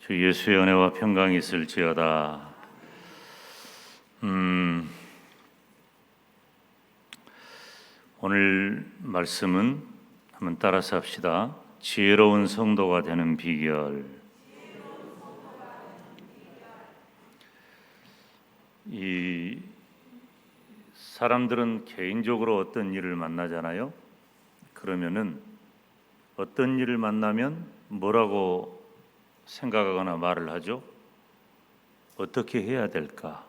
주 예수의 은혜와 평강이 있을지어다. 오늘 말씀은 한번 따라서 합시다. 지혜로운 성도가 되는 비결. 이 사람들은 개인적으로 어떤 일을 만나잖아요. 그러면은 어떤 일을 만나면 뭐라고 생각하거나 말을 하죠? 어떻게 해야 될까?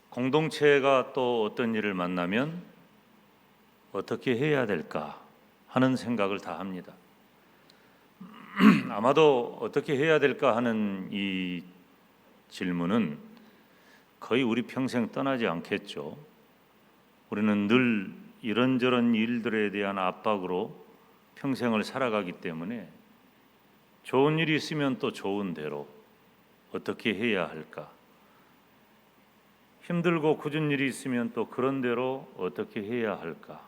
공동체가 또 어떤 일을 만나면 어떻게 해야 될까 하는 생각을 다 합니다. 아마도 어떻게 해야 될까 하는 이 질문은 거의 우리 평생 떠나지 않겠죠. 우리는 늘 이런저런 일들에 대한 압박으로 평생을 살아가기 때문에 좋은 일이 있으면 또 좋은 대로 어떻게 해야 할까? 힘들고 굳은 일이 있으면 또 그런 대로 어떻게 해야 할까?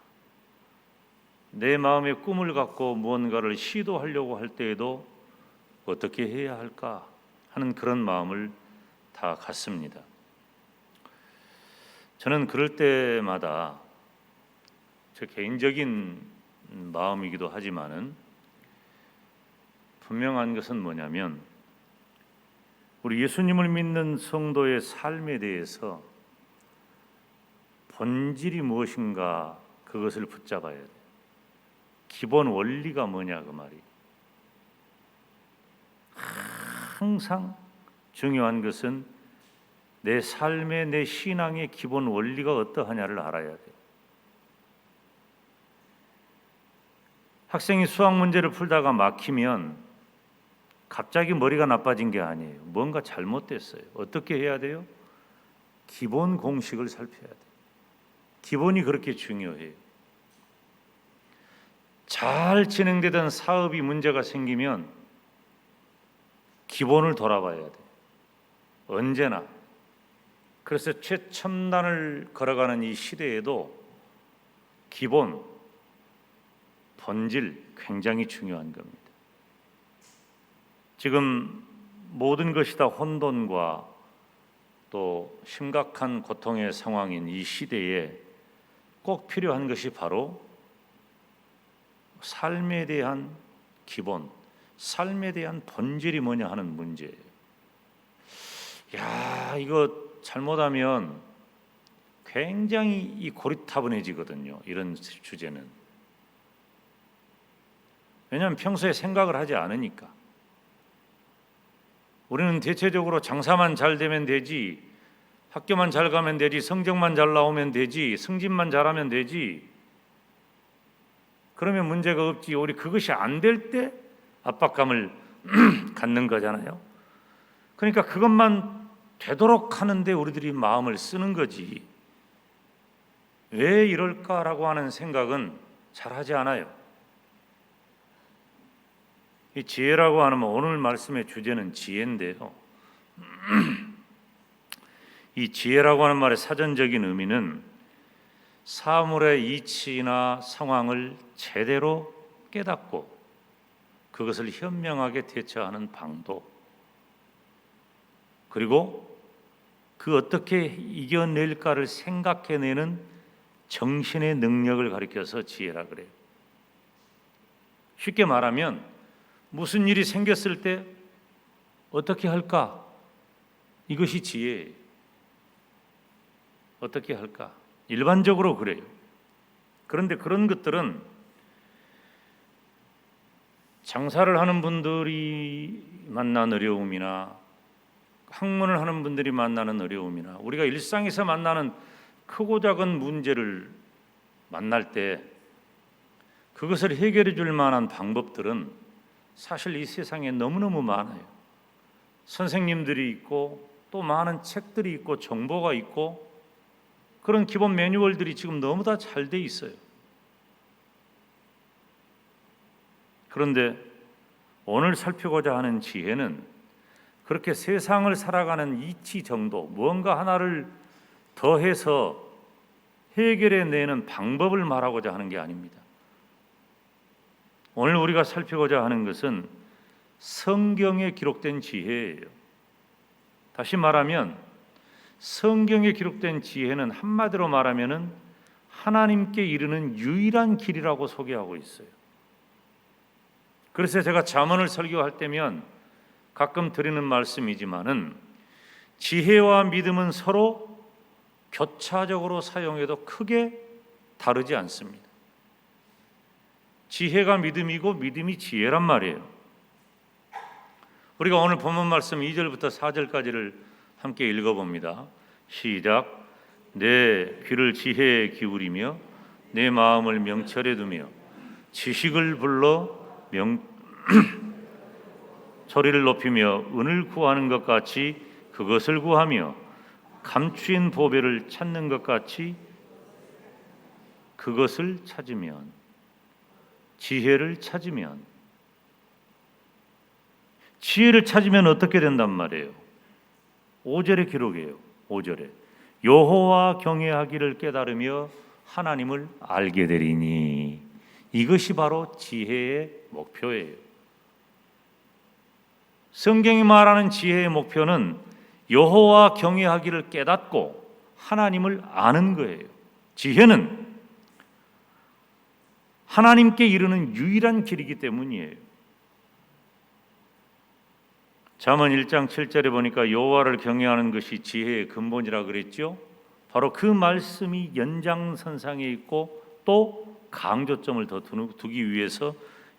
내 마음에 꿈을 갖고 무언가를 시도하려고 할 때에도 어떻게 해야 할까 하는 그런 마음을 다 갖습니다. 저는 그럴 때마다 제 개인적인 마음이기도 하지만은 분명한 것은 뭐냐면 우리 예수님을 믿는 성도의 삶에 대해서 본질이 무엇인가 그것을 붙잡아야 돼요. 기본 원리가 뭐냐 그 말이. 항상 중요한 것은 내 삶의 내 신앙의 기본 원리가 어떠하냐를 알아야 돼요. 학생이 수학 문제를 풀다가 막히면 갑자기 머리가 나빠진 게 아니에요. 뭔가 잘못됐어요. 어떻게 해야 돼요? 기본 공식을 살펴야 돼요. 기본이 그렇게 중요해요. 잘 진행되던 사업이 문제가 생기면 기본을 돌아봐야 돼요. 언제나. 그래서 최첨단을 걸어가는 이 시대에도 기본, 본질 굉장히 중요한 겁니다. 지금 모든 것이 다 혼돈과 또 심각한 고통의 상황인 이 시대에 꼭 필요한 것이 바로 삶에 대한 기본, 삶에 대한 본질이 뭐냐 하는 문제예요. 야, 이거 잘못하면 굉장히 이 고리타분해지거든요. 이런 주제는. 왜냐하면 평소에 생각을 하지 않으니까. 우리는 대체적으로 장사만 잘 되면 되지, 학교만 잘 가면 되지, 성적만 잘 나오면 되지, 승진만 잘하면 되지, 그러면 문제가 없지. 우리 그것이 안 될 때 압박감을 갖는 거잖아요. 그러니까 그것만 되도록 하는데 우리들이 마음을 쓰는 거지. 왜 이럴까라고 하는 생각은 잘 하지 않아요. 이 지혜라고 하면 오늘 말씀의 주제는 지혜인데요. 이 지혜라고 하는 말의 사전적인 의미는 사물의 이치나 상황을 제대로 깨닫고 그것을 현명하게 대처하는 방도, 그리고 그 어떻게 이겨낼까를 생각해내는 정신의 능력을 가리켜서 지혜라 그래요. 쉽게 말하면 무슨 일이 생겼을 때 어떻게 할까? 이것이 지혜예요. 어떻게 할까? 일반적으로 그래요. 그런데 그런 것들은 장사를 하는 분들이 만난 어려움이나 학문을 하는 분들이 만나는 어려움이나 우리가 일상에서 만나는 크고 작은 문제를 만날 때 그것을 해결해 줄 만한 방법들은 사실 이 세상에 너무너무 많아요. 선생님들이 있고 또 많은 책들이 있고 정보가 있고 그런 기본 매뉴얼들이 지금 너무 다 잘 돼 있어요. 그런데 오늘 살피고자 하는 지혜는 그렇게 세상을 살아가는 이치 정도, 무언가 하나를 더해서 해결해내는 방법을 말하고자 하는 게 아닙니다. 오늘 우리가 살피고자 하는 것은 성경에 기록된 지혜예요. 다시 말하면 성경에 기록된 지혜는 한마디로 말하면은 하나님께 이르는 유일한 길이라고 소개하고 있어요. 그래서 제가 잠언을 설교할 때면 가끔 드리는 말씀이지만은 지혜와 믿음은 서로 교차적으로 사용해도 크게 다르지 않습니다. 지혜가 믿음이고 믿음이 지혜란 말이에요. 우리가 오늘 본문 말씀 2절부터 4절까지를 함께 읽어봅니다. 시작. 내 귀를 지혜에 기울이며 내 마음을 명철에 두며 지식을 불러 소리를 높이며 은을 구하는 것 같이 그것을 구하며 감추인 보배를 찾는 것 같이 그것을 찾으면, 지혜를 찾으면, 지혜를 찾으면 어떻게 된단 말이에요? 5절의 기록이에요. 5절에 여호와 경외하기를 깨달으며 하나님을 알게 되리니. 이것이 바로 지혜의 목표예요. 성경이 말하는 지혜의 목표는 여호와 경외하기를 깨닫고 하나님을 아는 거예요. 지혜는 하나님께 이르는 유일한 길이기 때문이에요. 잠언 1장 7절에 보니까 여호와를 경외하는 것이 지혜의 근본이라 그랬죠. 바로 그 말씀이 연장선상에 있고 또 강조점을 더 두기 위해서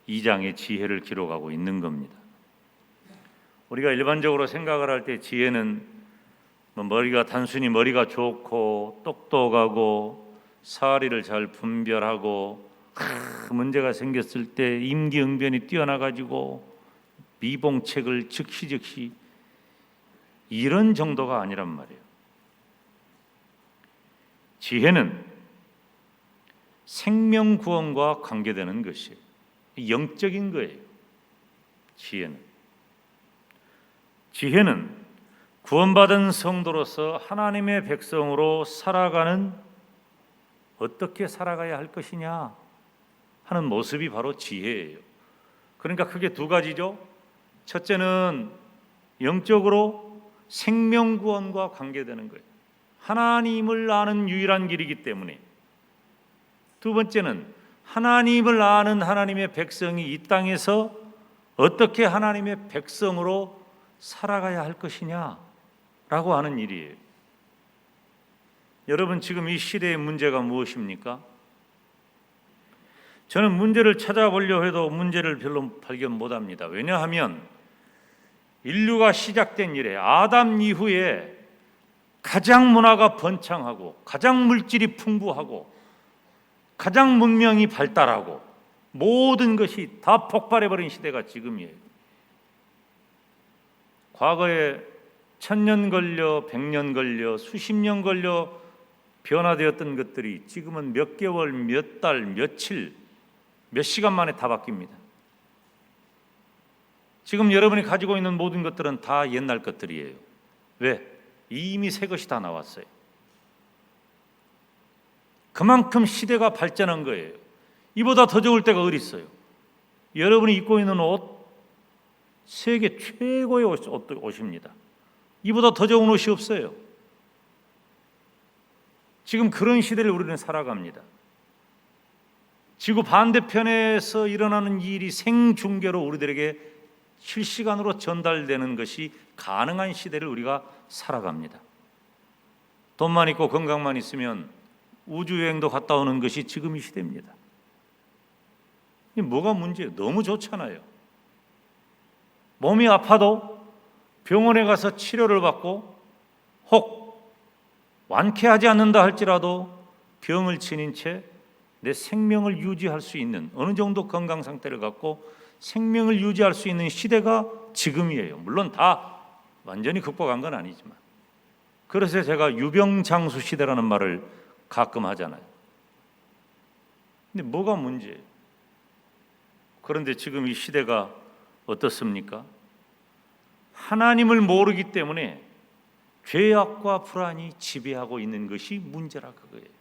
2장의 지혜를 기록하고 있는 겁니다. 우리가 일반적으로 생각을 할 때 지혜는 단순히 머리가 좋고 똑똑하고 사리를 잘 분별하고 문제가 생겼을 때 임기응변이 뛰어나가지고 미봉책을 즉시 이런 정도가 아니란 말이에요. 지혜는 생명 구원과 관계되는 것이에요. 영적인 거예요. 지혜는 구원받은 성도로서 하나님의 백성으로 살아가는, 어떻게 살아가야 할 것이냐 하는 모습이 바로 지혜예요. 그러니까 크게 두 가지죠. 첫째는 영적으로 생명 구원과 관계되는 거예요. 하나님을 아는 유일한 길이기 때문에. 두 번째는 하나님을 아는 하나님의 백성이 이 땅에서 어떻게 하나님의 백성으로 살아가야 할 것이냐라고 하는 일이에요. 여러분, 지금 이 시대의 문제가 무엇입니까? 저는 문제를 찾아보려 해도 문제를 별로 발견 못합니다. 왜냐하면 인류가 시작된 이래 아담 이후에 가장 문화가 번창하고 가장 물질이 풍부하고 가장 문명이 발달하고 모든 것이 다 폭발해버린 시대가 지금이에요. 과거에 1000년 걸려 100년 걸려 수십 년 걸려 변화되었던 것들이 지금은 몇 개월, 몇 달, 며칠, 몇 시간 만에 다 바뀝니다. 지금 여러분이 가지고 있는 모든 것들은 다 옛날 것들이에요. 왜? 이미 새 것이 다 나왔어요. 그만큼 시대가 발전한 거예요. 이보다 더 좋을 때가 어디 있어요? 여러분이 입고 있는 옷, 세계 최고의 옷입니다. 이보다 더 좋은 옷이 없어요. 지금 그런 시대를 우리는 살아갑니다. 지구 반대편에서 일어나는 일이 생중계로 우리들에게 실시간으로 전달되는 것이 가능한 시대를 우리가 살아갑니다. 돈만 있고 건강만 있으면 우주여행도 갔다 오는 것이 지금 이 시대입니다. 이게 뭐가 문제예요? 너무 좋잖아요. 몸이 아파도 병원에 가서 치료를 받고 혹 완쾌하지 않는다 할지라도 병을 지닌 채 내 생명을 유지할 수 있는, 어느 정도 건강 상태를 갖고 생명을 유지할 수 있는 시대가 지금이에요. 물론 다 완전히 극복한 건 아니지만. 그래서 제가 유병장수 시대라는 말을 가끔 하잖아요. 근데 뭐가 문제예요? 그런데 지금 이 시대가 어떻습니까? 하나님을 모르기 때문에 죄악과 불안이 지배하고 있는 것이 문제라 그거예요.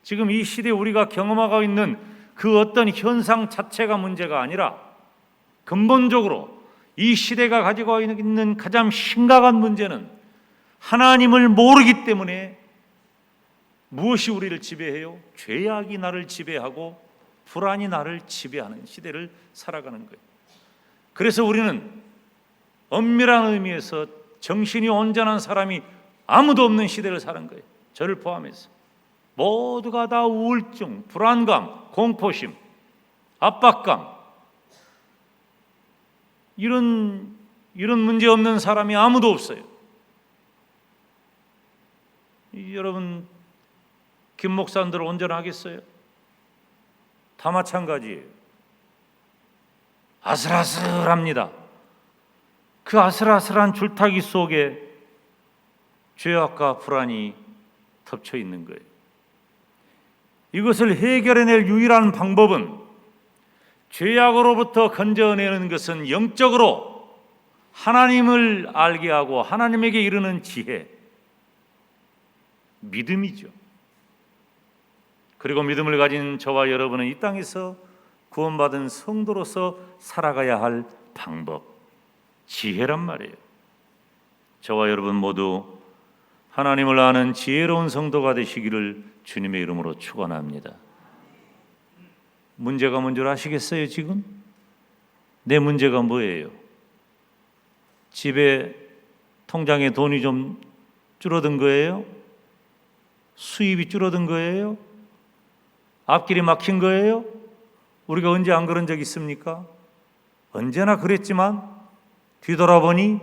지금 이 시대에 우리가 경험하고 있는 그 어떤 현상 자체가 문제가 아니라 근본적으로 이 시대가 가지고 있는 가장 심각한 문제는 하나님을 모르기 때문에 무엇이 우리를 지배해요? 죄악이 나를 지배하고 불안이 나를 지배하는 시대를 살아가는 거예요. 그래서 우리는 엄밀한 의미에서 정신이 온전한 사람이 아무도 없는 시대를 사는 거예요. 저를 포함해서 모두가 다 우울증, 불안감, 공포심, 압박감, 이런 문제 없는 사람이 아무도 없어요. 여러분, 김 목사님들 온전하겠어요? 다 마찬가지예요. 아슬아슬합니다. 그 아슬아슬한 줄타기 속에 죄악과 불안이 덮쳐 있는 거예요. 이것을 해결해낼 유일한 방법은, 죄악으로부터 건져내는 것은 영적으로 하나님을 알게 하고 하나님에게 이르는 지혜, 믿음이죠. 그리고 믿음을 가진 저와 여러분은 이 땅에서 구원받은 성도로서 살아가야 할 방법, 지혜란 말이에요. 저와 여러분 모두 하나님을 아는 지혜로운 성도가 되시기를 주님의 이름으로 축원합니다. 문제가 뭔 줄 아시겠어요? 지금 내 문제가 뭐예요? 집에 통장에 돈이 좀 줄어든 거예요? 수입이 줄어든 거예요? 앞길이 막힌 거예요? 우리가 언제 안 그런 적 있습니까? 언제나 그랬지만 뒤돌아보니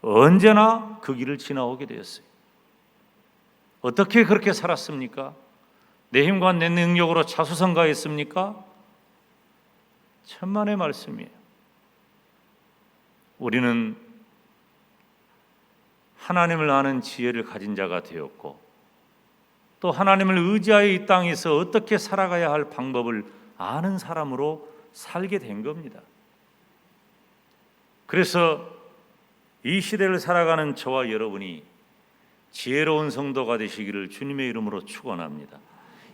언제나 그 길을 지나오게 되었어요. 어떻게 그렇게 살았습니까? 내 힘과 내 능력으로 자수성가했습니까? 천만의 말씀이에요. 우리는 하나님을 아는 지혜를 가진 자가 되었고, 또 하나님을 의지하여 이 땅에서 어떻게 살아가야 할 방법을 아는 사람으로 살게 된 겁니다. 그래서 이 시대를 살아가는 저와 여러분이 지혜로운 성도가 되시기를 주님의 이름으로 축원합니다.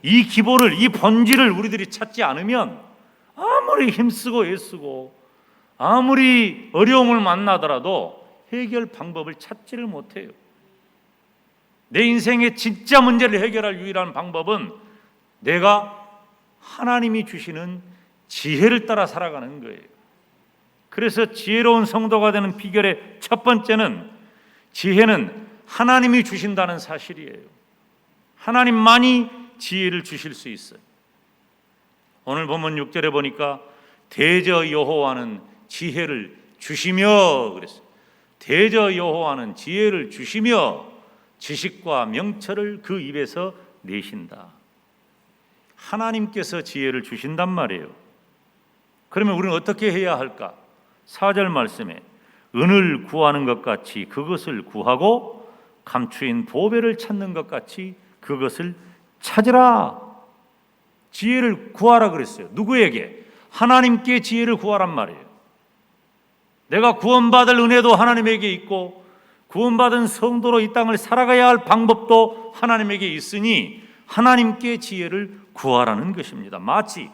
이 기본을, 이 본질을 우리들이 찾지 않으면 아무리 힘쓰고 애쓰고 아무리 어려움을 만나더라도 해결 방법을 찾지를 못해요. 내 인생의 진짜 문제를 해결할 유일한 방법은 내가 하나님이 주시는 지혜를 따라 살아가는 거예요. 그래서 지혜로운 성도가 되는 비결의 첫 번째는, 지혜는 하나님이 주신다는 사실이에요. 하나님만이 지혜를 주실 수 있어요. 오늘 본문 6절에 보니까 대저 여호와는 지혜를 주시며 그랬어요. 대저 여호와는 지혜를 주시며 지식과 명철을 그 입에서 내신다. 하나님께서 지혜를 주신단 말이에요. 그러면 우리는 어떻게 해야 할까? 4절 말씀에 은을 구하는 것 같이 그것을 구하고 감추인 보배를 찾는 것 같이 그것을 찾으라. 지혜를 구하라 그랬어요. 누구에게? 하나님께 지혜를 구하란 말이에요. 내가 구원받을 은혜도 하나님에게 있고 구원받은 성도로 이 땅을 살아가야 할 방법도 하나님에게 있으니 하나님께 지혜를 구하라는 것입니다. 마치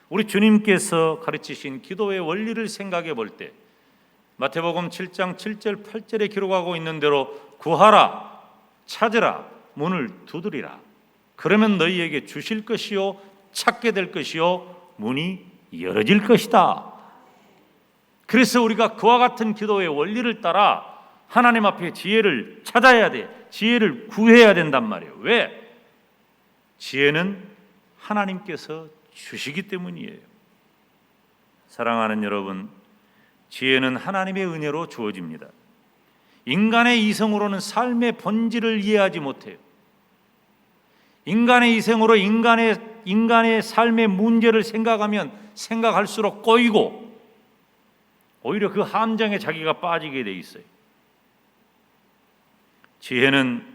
우리 주님께서 가르치신 기도의 원리를 생각해 볼 때 마태복음 7장 7절 8절에 기록하고 있는 대로 구하라, 찾으라, 문을 두드리라. 그러면 너희에게 주실 것이요 찾게 될 것이요 문이 열어질 것이다. 그래서 우리가 그와 같은 기도의 원리를 따라 하나님 앞에 지혜를 찾아야 돼. 지혜를 구해야 된단 말이에요. 왜? 지혜는 하나님께서 주시기 때문이에요. 사랑하는 여러분, 지혜는 하나님의 은혜로 주어집니다. 인간의 이성으로는 삶의 본질을 이해하지 못해요. 인간의 이성으로 인간의 삶의 문제를 생각하면 생각할수록 꼬이고 오히려 그 함정에 자기가 빠지게 돼 있어요. 지혜는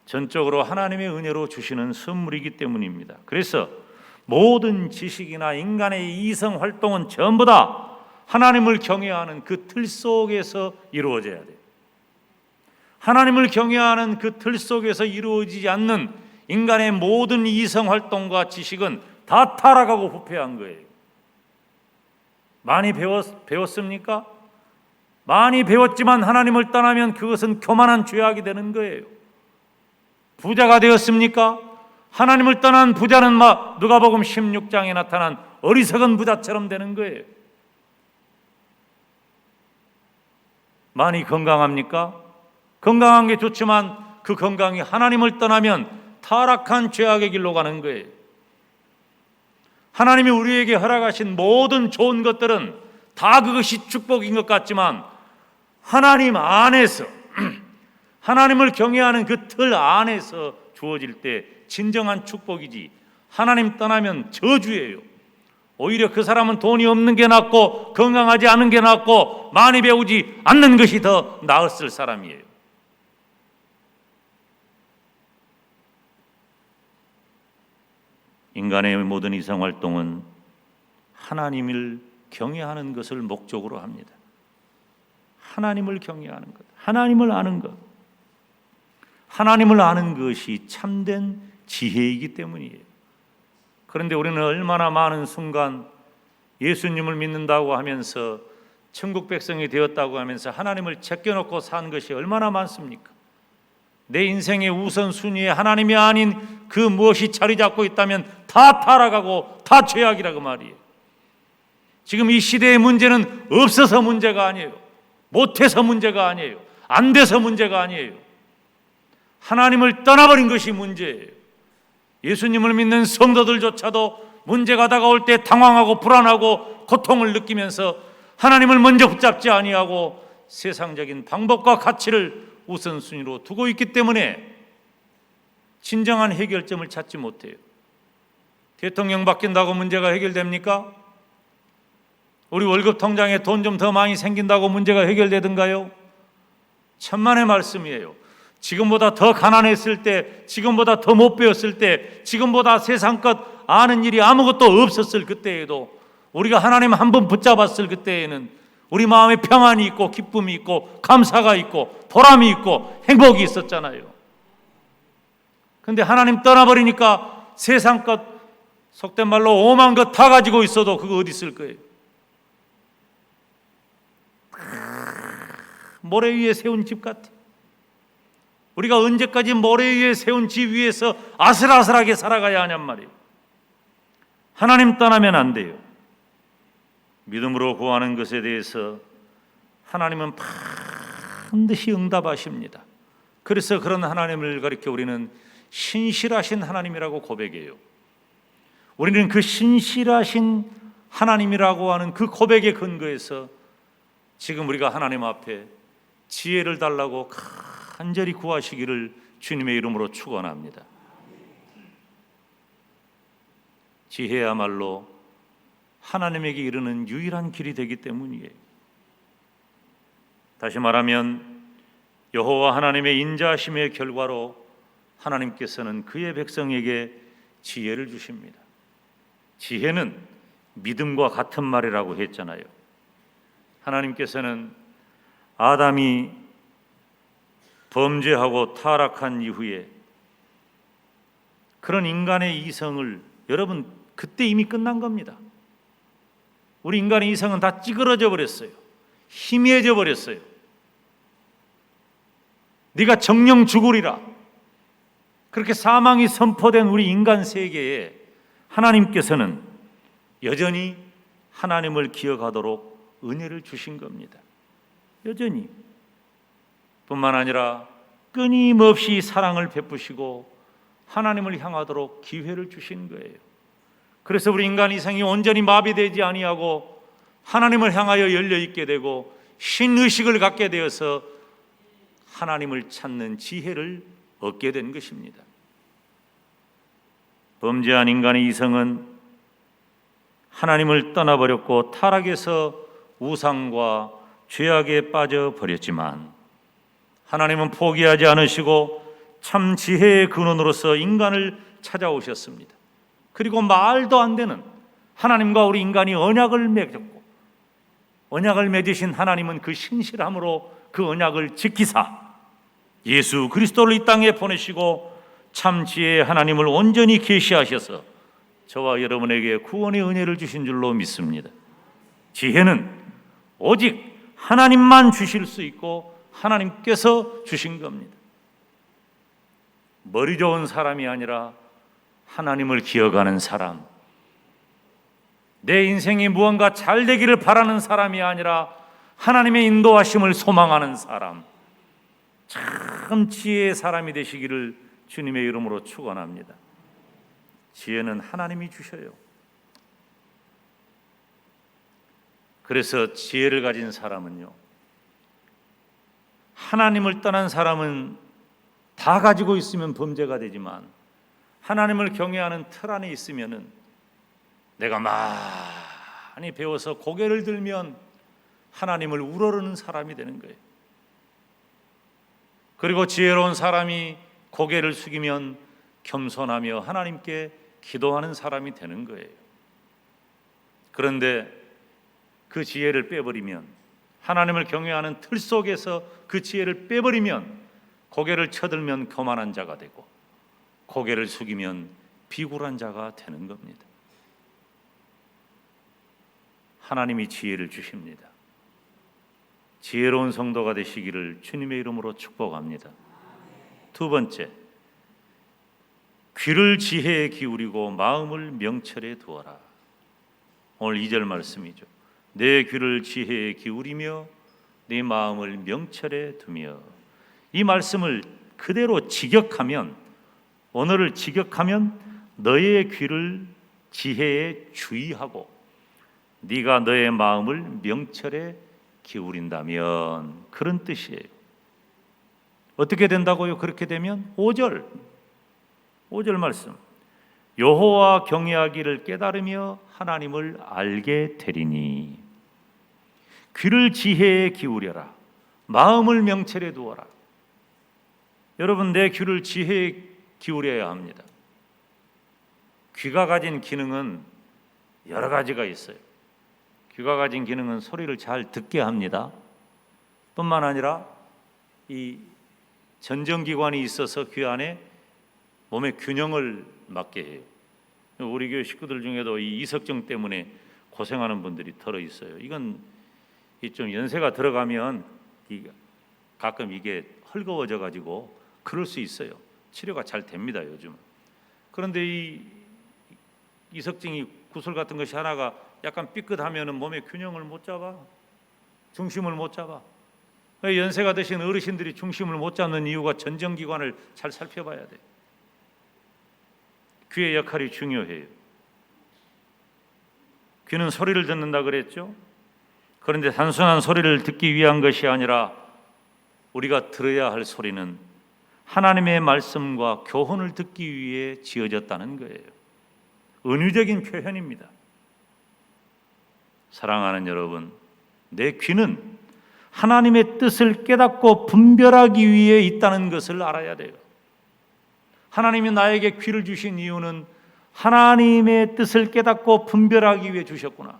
전적으로 하나님의 은혜로 주시는 선물이기 때문입니다. 그래서 모든 지식이나 인간의 이성 활동은 전부 다 하나님을 경외하는 그 틀 속에서 이루어져야 돼요. 하나님을 경외하는 그 틀 속에서 이루어지지 않는 인간의 모든 이성 활동과 지식은 다 타락하고 부패한 거예요. 많이 배웠습니까? 많이 배웠지만 하나님을 떠나면 그것은 교만한 죄악이 되는 거예요. 부자가 되었습니까? 하나님을 떠난 부자는 누가복음 16장에 나타난 어리석은 부자처럼 되는 거예요. 많이 건강합니까? 건강한 게 좋지만 그 건강이 하나님을 떠나면 타락한 죄악의 길로 가는 거예요. 하나님이 우리에게 허락하신 모든 좋은 것들은 다 그것이 축복인 것 같지만 하나님 안에서 하나님을 경외하는 그 틀 안에서 주어질 때 진정한 축복이지, 하나님 떠나면 저주예요. 오히려 그 사람은 돈이 없는 게 낫고 건강하지 않은 게 낫고 많이 배우지 않는 것이 더 나았을 사람이에요. 인간의 모든 이성활동은 하나님을 경외하는 것을 목적으로 합니다. 하나님을 경외하는 것, 하나님을 아는 것, 하나님을 아는 것이 참된 지혜이기 때문이에요. 그런데 우리는 얼마나 많은 순간 예수님을 믿는다고 하면서 천국 백성이 되었다고 하면서 하나님을 제껴놓고 산 것이 얼마나 많습니까? 내 인생의 우선순위에 하나님이 아닌 그 무엇이 자리 잡고 있다면 다 타락하고 다 죄악이라고 말이에요. 지금 이 시대의 문제는 없어서 문제가 아니에요. 못해서 문제가 아니에요. 안 돼서 문제가 아니에요. 하나님을 떠나버린 것이 문제예요. 예수님을 믿는 성도들조차도 문제가 다가올 때 당황하고 불안하고 고통을 느끼면서 하나님을 먼저 붙잡지 아니하고 세상적인 방법과 가치를 우선순위로 두고 있기 때문에 진정한 해결점을 찾지 못해요. 대통령 바뀐다고 문제가 해결됩니까? 우리 월급 통장에 돈 좀 더 많이 생긴다고 문제가 해결되던가요? 천만의 말씀이에요. 지금보다 더 가난했을 때, 지금보다 더 못 배웠을 때, 지금보다 세상껏 아는 일이 아무것도 없었을 그때에도 우리가 하나님 한 번 붙잡았을 그때에는 우리 마음에 평안이 있고 기쁨이 있고 감사가 있고 보람이 있고 행복이 있었잖아요. 그런데 하나님 떠나버리니까 세상껏 속된 말로 오만 것 다 가지고 있어도 그거 어디 있을 거예요? 모래 위에 세운 집 같아. 우리가 언제까지 모래 위에 세운 집 위에서 아슬아슬하게 살아가야 하냔 말이에요. 하나님 떠나면 안 돼요. 믿음으로 구하는 것에 대해서 하나님은 반드시 응답하십니다. 그래서 그런 하나님을 가리켜 우리는 신실하신 하나님이라고 고백해요. 우리는 그 신실하신 하나님이라고 하는 그 고백에 근거해서 지금 우리가 하나님 앞에 지혜를 달라고 간절히 구하시기를 주님의 이름으로 축원합니다. 지혜야말로 하나님에게 이르는 유일한 길이 되기 때문이에요. 다시 말하면 여호와 하나님의 인자하심의 결과로 하나님께서는 그의 백성에게 지혜를 주십니다. 지혜는 믿음과 같은 말이라고 했잖아요. 하나님께서는 아담이 범죄하고 타락한 이후에 그런 인간의 이성을, 여러분 그때 이미 끝난 겁니다. 우리 인간의 이성은 다 찌그러져 버렸어요. 희미해져 버렸어요. 네가 정령 죽으리라, 그렇게 사망이 선포된 우리 인간 세계에 하나님께서는 여전히 하나님을 기억하도록 은혜를 주신 겁니다. 여전히. 뿐만 아니라 끊임없이 사랑을 베푸시고 하나님을 향하도록 기회를 주신 거예요. 그래서 우리 인간 이성이 온전히 마비되지 아니하고 하나님을 향하여 열려있게 되고 신의식을 갖게 되어서 하나님을 찾는 지혜를 얻게 된 것입니다. 범죄한 인간의 이성은 하나님을 떠나버렸고 타락해서 우상과 죄악에 빠져버렸지만 하나님은 포기하지 않으시고 참 지혜의 근원으로서 인간을 찾아오셨습니다. 그리고 말도 안 되는 하나님과 우리 인간이 언약을 맺었고, 언약을 맺으신 하나님은 그 신실함으로 그 언약을 지키사 예수 그리스도를 이 땅에 보내시고 참 지혜의 하나님을 온전히 계시하셔서 저와 여러분에게 구원의 은혜를 주신 줄로 믿습니다. 지혜는 오직 하나님만 주실 수 있고 하나님께서 주신 겁니다. 머리 좋은 사람이 아니라 하나님을 기억하는 사람, 내 인생이 무언가 잘 되기를 바라는 사람이 아니라 하나님의 인도하심을 소망하는 사람, 참 지혜의 사람이 되시기를 주님의 이름으로 축원합니다. 지혜는 하나님이 주셔요. 그래서 지혜를 가진 사람은요, 하나님을 떠난 사람은 다 가지고 있으면 범죄가 되지만 하나님을 경외하는 틀 안에 있으면은 내가 많이 배워서 고개를 들면 하나님을 우러르는 사람이 되는 거예요. 그리고 지혜로운 사람이 고개를 숙이면 겸손하며 하나님께 기도하는 사람이 되는 거예요. 그런데 그 지혜를 빼버리면, 하나님을 경외하는 틀 속에서 그 지혜를 빼버리면 고개를 쳐들면 교만한 자가 되고 고개를 숙이면 비굴한 자가 되는 겁니다. 하나님이 지혜를 주십니다. 지혜로운 성도가 되시기를 주님의 이름으로 축복합니다. 두 번째, 귀를 지혜에 기울이고 마음을 명철에 두어라. 오늘 2절 말씀이죠. 내 귀를 지혜에 기울이며 네 마음을 명철에 두며. 이 말씀을 그대로 직역하면, 언어를 직역하면 너의 귀를 지혜에 주의하고 네가 너의 마음을 명철에 기울인다면, 그런 뜻이에요. 어떻게 된다고요? 그렇게 되면 5절 말씀, 여호와 경외하기를 깨달으며 하나님을 알게 되리니. 귀를 지혜에 기울여라, 마음을 명철에 두어라. 여러분, 내 귀를 지혜에 기울여야 합니다. 귀가 가진 기능은 여러 가지가 있어요. 귀가 가진 기능은 소리를 잘 듣게 합니다. 뿐만 아니라 이 전정기관이 있어서 귀 안에 몸의 균형을 맞게 해요. 우리 교회 식구들 중에도 이 이석증 때문에 고생하는 분들이 들어 있어요. 이건 좀 연세가 들어가면 가끔 이게 헐거워져 가지고 그럴 수 있어요. 치료가 잘 됩니다, 요즘. 그런데 이 이석증이 구슬 같은 것이 하나가 약간 삐끗하면은 몸의 균형을 못 잡아, 중심을 못 잡아. 연세가 드신 어르신들이 중심을 못 잡는 이유가 전정기관을 잘 살펴봐야 돼. 귀의 역할이 중요해요. 귀는 소리를 듣는다 그랬죠. 그런데 단순한 소리를 듣기 위한 것이 아니라 우리가 들어야 할 소리는 하나님의 말씀과 교훈을 듣기 위해 지어졌다는 거예요. 은유적인 표현입니다. 사랑하는 여러분, 내 귀는 하나님의 뜻을 깨닫고 분별하기 위해 있다는 것을 알아야 돼요. 하나님이 나에게 귀를 주신 이유는 하나님의 뜻을 깨닫고 분별하기 위해 주셨구나.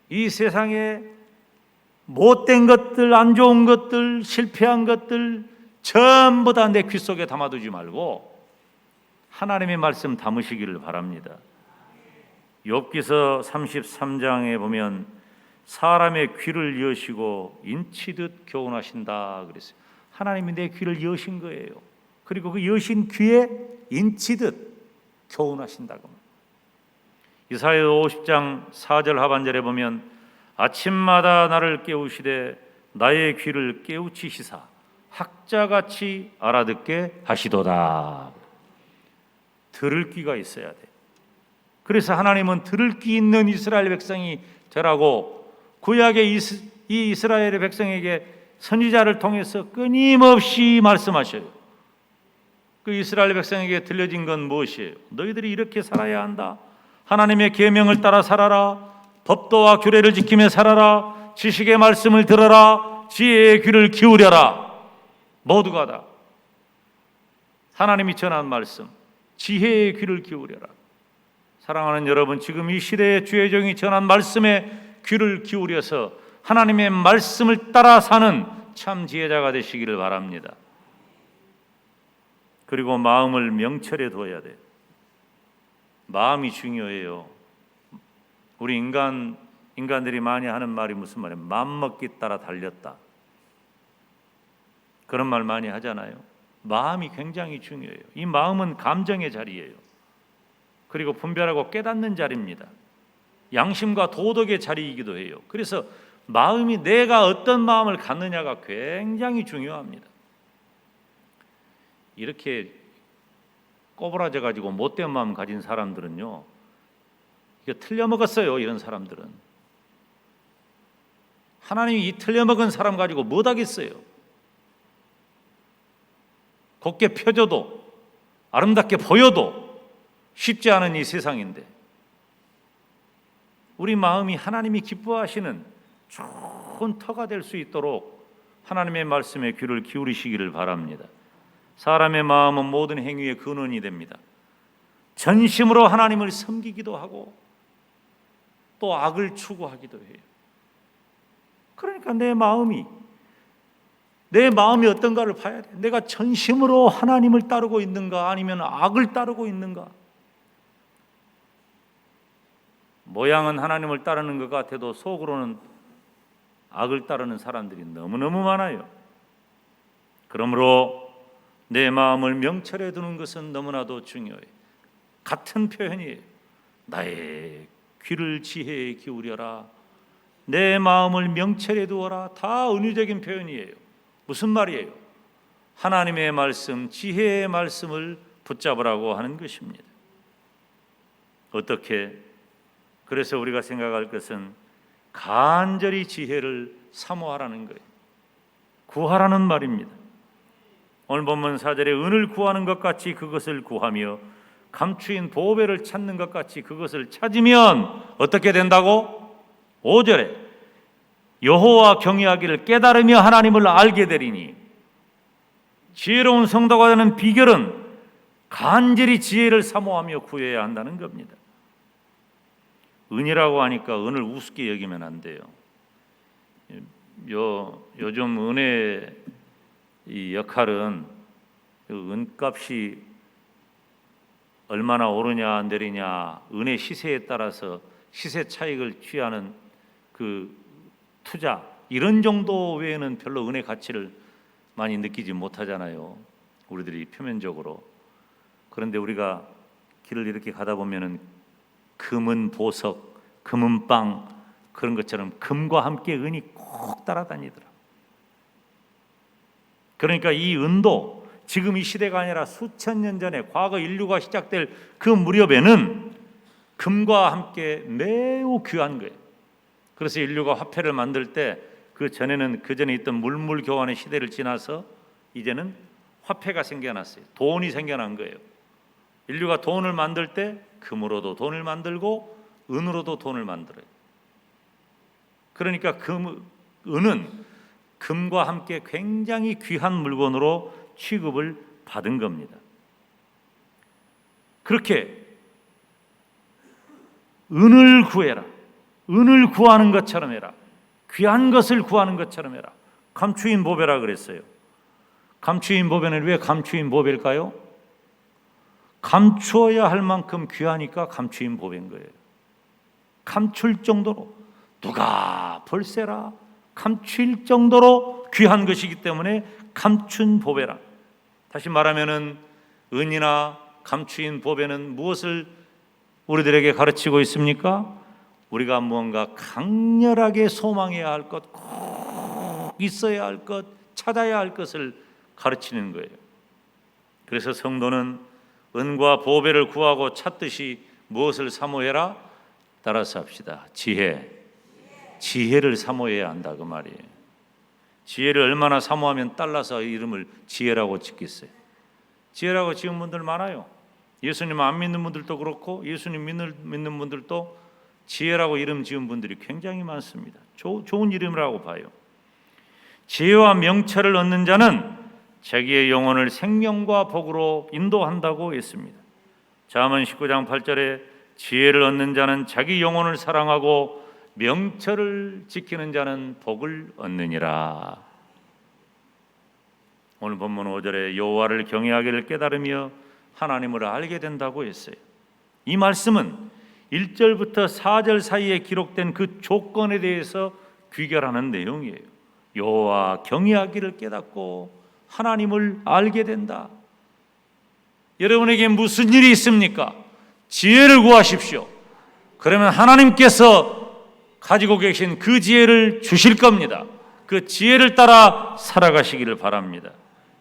이 세상에 못된 것들, 안 좋은 것들, 실패한 것들 전부 다 내 귀 속에 담아두지 말고 하나님의 말씀 담으시기를 바랍니다. 욥기서 33장에 보면 사람의 귀를 여시고 인치듯 교훈하신다 그랬어요. 하나님이 내 귀를 여신 거예요. 그리고 그 여신 귀에 인치듯 교훈하신다고. 이사야 50장 4절 하반절에 보면 아침마다 나를 깨우시되 나의 귀를 깨우치시사 학자같이 알아듣게 하시도다. 들을 귀가 있어야 돼. 그래서 하나님은 들을 귀 있는 이스라엘 백성이 되라고 구약의 이 이스라엘의 백성에게 선지자를 통해서 끊임없이 말씀하셔요. 그 이스라엘 백성에게 들려진 건 무엇이에요? 너희들이 이렇게 살아야 한다. 하나님의 계명을 따라 살아라. 법도와 규례를 지키며 살아라. 지식의 말씀을 들어라. 지혜의 귀를 기울여라. 모두가 다 하나님이 전한 말씀, 지혜의 귀를 기울여라. 사랑하는 여러분, 지금 이 시대에 주의 종이 전한 말씀에 귀를 기울여서 하나님의 말씀을 따라 사는 참 지혜자가 되시기를 바랍니다. 그리고 마음을 명철에 둬야 돼. 마음이 중요해요. 우리 인간들이 많이 하는 말이 무슨 말이에요? 맘먹기 따라 달렸다. 그런 말 많이 하잖아요. 마음이 굉장히 중요해요. 이 마음은 감정의 자리예요. 그리고 분별하고 깨닫는 자리입니다. 양심과 도덕의 자리이기도 해요. 그래서 마음이 내가 어떤 마음을 갖느냐가 굉장히 중요합니다. 이렇게 꼬부라져 가지고 못된 마음 가진 사람들은요, 이거 틀려먹었어요. 이런 사람들은 하나님이 이 틀려먹은 사람 가지고 못하겠어요. 곱게 펴줘도 아름답게 보여도 쉽지 않은 이 세상인데, 우리 마음이 하나님이 기뻐하시는 좋은 터가 될 수 있도록 하나님의 말씀에 귀를 기울이시기를 바랍니다. 사람의 마음은 모든 행위의 근원이 됩니다. 전심으로 하나님을 섬기기도 하고 또 악을 추구하기도 해요. 그러니까 내 마음이 어떤가를 봐야 돼. 내가 전심으로 하나님을 따르고 있는가, 아니면 악을 따르고 있는가. 모양은 하나님을 따르는 것 같아도 속으로는 악을 따르는 사람들이 너무너무 많아요. 그러므로 내 마음을 명철해 두는 것은 너무나도 중요해요. 같은 표현이에요. 나의 귀를 지혜에 기울여라, 내 마음을 명철해 두어라. 다 은유적인 표현이에요. 무슨 말이에요? 하나님의 말씀, 지혜의 말씀을 붙잡으라고 하는 것입니다. 어떻게? 그래서 우리가 생각할 것은 간절히 지혜를 사모하라는 거예요. 구하라는 말입니다. 오늘 본문 4절에 은을 구하는 것 같이 그것을 구하며 감추인 보배를 찾는 것 같이 그것을 찾으면 어떻게 된다고? 5절에 여호와 경외하기를 깨달으며 하나님을 알게 되리니. 지혜로운 성도가 되는 비결은 간절히 지혜를 사모하며 구해야 한다는 겁니다. 은이라고 하니까 은을 우습게 여기면 안 돼요. 요즘 은의 이 역할은 은값이 얼마나 오르냐 내리냐, 은의 시세에 따라서 시세 차익을 취하는 그 투자, 이런 정도 외에는 별로 은의 가치를 많이 느끼지 못하잖아요, 우리들이 표면적으로. 그런데 우리가 길을 이렇게 가다 보면은 금은 보석, 금은 빵, 그런 것처럼 금과 함께 은이 꼭 따라다니더라. 그러니까 이 은도 지금 이 시대가 아니라 수천 년 전에 과거 인류가 시작될 그 무렵에는 금과 함께 매우 귀한 거예요. 그래서 인류가 화폐를 만들 때 그 전에 있던 물물 교환의 시대를 지나서 이제는 화폐가 생겨났어요. 돈이 생겨난 거예요. 인류가 돈을 만들 때 금으로도 돈을 만들고 은으로도 돈을 만들어요. 그러니까 은은 금과 함께 굉장히 귀한 물건으로 취급을 받은 겁니다. 그렇게 은을 구해라. 은을 구하는 것처럼 해라. 귀한 것을 구하는 것처럼 해라. 감추인 보배라 그랬어요. 감추인 보배는 왜 감추인 보배일까요? 감추어야 할 만큼 귀하니까 감추인 보배인 거예요. 감출 정도로, 누가 볼세라, 감출 정도로 귀한 것이기 때문에 감춘 보배라. 다시 말하면은 은이나 감추인 보배는 무엇을 우리들에게 가르치고 있습니까? 우리가 무언가 강렬하게 소망해야 할 것, 꼭 있어야 할 것, 찾아야 할 것을 가르치는 거예요. 그래서 성도는 은과 보배를 구하고 찾듯이 무엇을 사모해라? 따라서 합시다. 지혜를 사모해야 한다, 그 말이에요. 지혜를 얼마나 사모하면 딸라서 이름을 지혜라고 짓겠어요. 지혜라고 지은 분들 많아요. 예수님 안 믿는 분들도 그렇고 예수님 믿는 분들도 지혜라고 이름 지은 분들이 굉장히 많습니다. 좋은 이름이라고 봐요. 지혜와 명철을 얻는 자는 자기의 영혼을 생명과 복으로 인도한다고 했습니다. 잠언 19장 8절에 지혜를 얻는 자는 자기 영혼을 사랑하고 명철을 지키는 자는 복을 얻느니라. 오늘 본문 5절에 여호와를 경외하기를 깨달으며 하나님을 알게 된다고 했어요. 이 말씀은 1절부터 4절 사이에 기록된 그 조건에 대해서 귀결하는 내용이에요. 여호와 경외하기를 깨닫고 하나님을 알게 된다. 여러분에게 무슨 일이 있습니까? 지혜를 구하십시오. 그러면 하나님께서 가지고 계신 그 지혜를 주실 겁니다. 그 지혜를 따라 살아가시기를 바랍니다.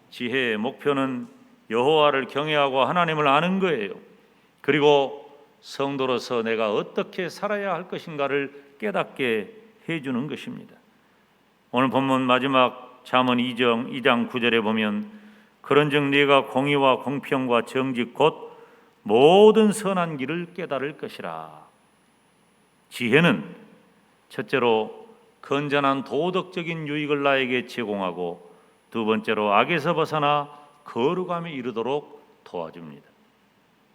지혜의 목표는 여호와를 경외하고 하나님을 아는 거예요. 그리고 성도로서 내가 어떻게 살아야 할 것인가를 깨닫게 해주는 것입니다. 오늘 본문 마지막 잠언 2장 9절에 보면 그런즉 네가 공의와 공평과 정직 곧 모든 선한 길을 깨달을 것이라. 지혜는 첫째로 건전한 도덕적인 유익을 나에게 제공하고 두 번째로 악에서 벗어나 거룩함에 이르도록 도와줍니다.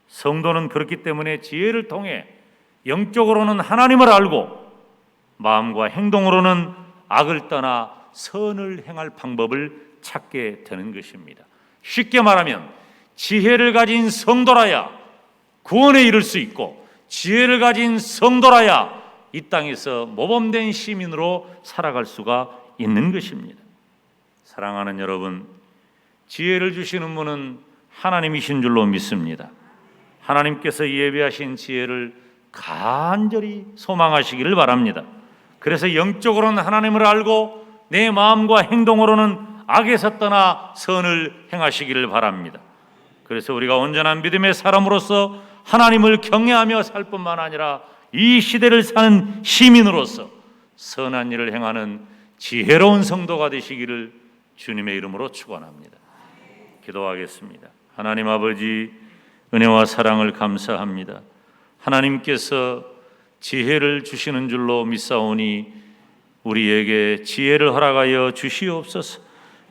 성도는 그렇기 때문에 지혜를 통해 영적으로는 하나님을 알고 마음과 행동으로는 악을 떠나 선을 행할 방법을 찾게 되는 것입니다. 쉽게 말하면 지혜를 가진 성도라야 구원에 이를 수 있고 지혜를 가진 성도라야 이 땅에서 모범된 시민으로 살아갈 수가 있는 것입니다. 사랑하는 여러분, 지혜를 주시는 분은 하나님이신 줄로 믿습니다. 하나님께서 예비하신 지혜를 간절히 소망하시기를 바랍니다. 그래서 영적으로는 하나님을 알고 내 마음과 행동으로는 악에서 떠나 선을 행하시기를 바랍니다. 그래서 우리가 온전한 믿음의 사람으로서 하나님을 경외하며 살 뿐만 아니라 이 시대를 사는 시민으로서 선한 일을 행하는 지혜로운 성도가 되시기를 주님의 이름으로 축원합니다. 기도하겠습니다. 하나님 아버지, 은혜와 사랑을 감사합니다. 하나님께서 지혜를 주시는 줄로 믿사오니 우리에게 지혜를 허락하여 주시옵소서.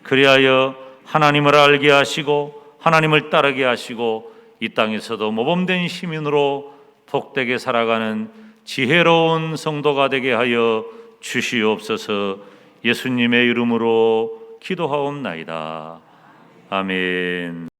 그리하여 하나님을 알게 하시고 하나님을 따르게 하시고 이 땅에서도 모범된 시민으로 복되게 살아가는 지혜로운 성도가 되게 하여 주시옵소서. 예수님의 이름으로 기도하옵나이다. 아멘.